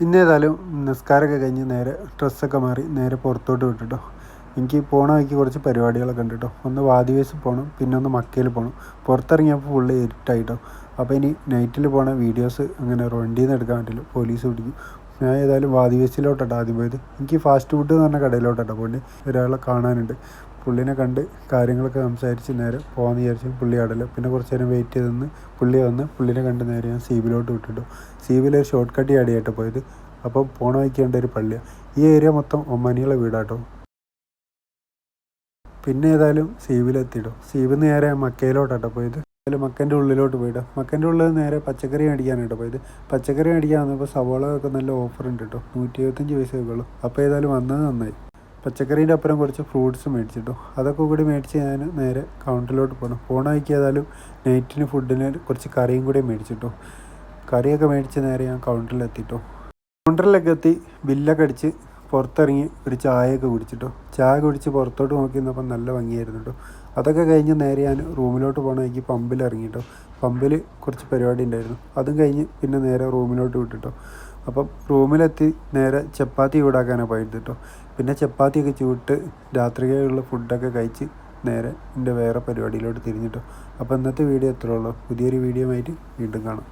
പിന്നെ ഏതായാലും നിസ്കാരമൊക്കെ കഴിഞ്ഞ് നേരെ ഡ്രസ്സൊക്കെ മാറി നേരെ പുറത്തോട്ട് വിട്ടിട്ടോ. എനിക്ക് പോണ വഴിക്ക് കുറച്ച് പരിപാടികളൊക്കെ ഉണ്ട് കേട്ടോ. ഒന്ന് വാദിവേസിൽ പോകണം, പിന്നെ ഒന്ന് മക്കയിൽ പോകണം. പുറത്തിറങ്ങിയപ്പോൾ ഫുള്ള് ഇരുട്ടായിട്ടോ. അപ്പോൾ ഇനി നൈറ്റിൽ പോണ വീഡിയോസ് അങ്ങനെ വണ്ടിയിൽ നിന്ന് എടുക്കാൻ പറ്റില്ല, പോലീസ് പിടിക്കും. ഞാൻ ഏതായാലും വാദിവേസിലോട്ടാണ് ആദ്യം പോയത്. എനിക്ക് ഫാസ്റ്റ് ഫുഡ് എന്ന് പറഞ്ഞ കടയിലോട്ടാണ് പോകേണ്ടത്. ഒരാളെ കാണാനുണ്ട്. പുള്ളിനെ കണ്ട് കാര്യങ്ങളൊക്കെ സംസാരിച്ച് നേരെ പോകാമെന്ന് വിചാരിച്ചു. പുള്ളി അടല പിന്നെ കുറച്ച് നേരം വെയിറ്റ് ചെയ്ത് നിന്ന് പുള്ളി വന്ന് പുള്ളിനെ കണ്ട് നേരെ ഞാൻ സീബിലോട്ട് വിട്ടിട്ടു. സീബിലൊരു ഷോർട്ട് കട്ട് ചാടിയായിട്ട് പോയത്. അപ്പോൾ പോണ വയ്ക്കേണ്ട ഒരു പള്ളിയാണ്. ഈ ഏരിയ മൊത്തം ഒമാനികളെ വീടാട്ടോ. പിന്നെ ഏതായാലും സീബിലെത്തിയിട്ടോ. സീബിൽ നിന്ന് നേരെ മക്കയിലോട്ടാട്ടോ പോയത്. അതിൽ മക്കൻ്റെ ഉള്ളിലോട്ട് പോയിട്ടോ. മക്കൻ്റെ ഉള്ളിൽ നേരെ പച്ചക്കറി മേടിക്കാനായിട്ടോ പോയത്. പച്ചക്കറി മേടിക്കാൻ വന്നപ്പോൾ സവാള ഒക്കെ നല്ല ഓഫർ ഉണ്ട് കേട്ടോ. 125 പൈസയൊക്കെ ഉള്ളൂ. അപ്പോൾ ഏതായാലും വന്നത് നന്നായി. പച്ചക്കറീൻ്റെ അപ്പുറം കുറച്ച് ഫ്രൂട്ട്സ് മേടിച്ചിട്ടോ. അതൊക്കെ കൂടി മേടിച്ച് ഞാൻ നേരെ കൗണ്ടറിലോട്ട് പോണ വഴിക്ക് ഏതായാലും നൈറ്റിന് ഫുഡിന് കുറച്ച് കറിയും കൂടി മേടിച്ചിട്ടോ. കറിയൊക്കെ മേടിച്ച് നേരെ ഞാൻ കൗണ്ടറിലെത്തിട്ടോ. കൗണ്ടറിലൊക്കെ എത്തി ബില്ലൊക്കെ അടിച്ച് പുറത്തിറങ്ങി ഒരു ചായയൊക്കെ കുടിച്ചിട്ടോ. ചായ കുടിച്ച് പുറത്തോട്ട് നോക്കി നിന്നപ്പം നല്ല ഭംഗിയായിരുന്നു കേട്ടോ. അതൊക്കെ കഴിഞ്ഞ് നേരെ ഞാൻ റൂമിലോട്ട് പോകണ വഴിക്ക് പമ്പിൽ ഇറങ്ങിട്ടോ. പമ്പിൽ കുറച്ച് പരിപാടി ഉണ്ടായിരുന്നു. അതും കഴിഞ്ഞ് പിന്നെ നേരെ റൂമിലോട്ട് വിട്ടിട്ടോ. അപ്പം റൂമിലെത്തി നേരെ ചപ്പാത്തി ചൂടാക്കാനാണ് പോയത് കേട്ടോ. പിന്നെ ചപ്പാത്തിയൊക്കെ ചൂട്ട് രാത്രിയിലുള്ള ഫുഡൊക്കെ കഴിച്ച് നേരെ എൻ്റെ വേറെ പരിപാടിയിലോട്ട് തിരിഞ്ഞിട്ടോ. അപ്പോൾ ഇന്നത്തെ വീഡിയോ എത്രയുള്ളൂ. പുതിയൊരു വീഡിയോ ആയിട്ട് വീണ്ടും കാണാം.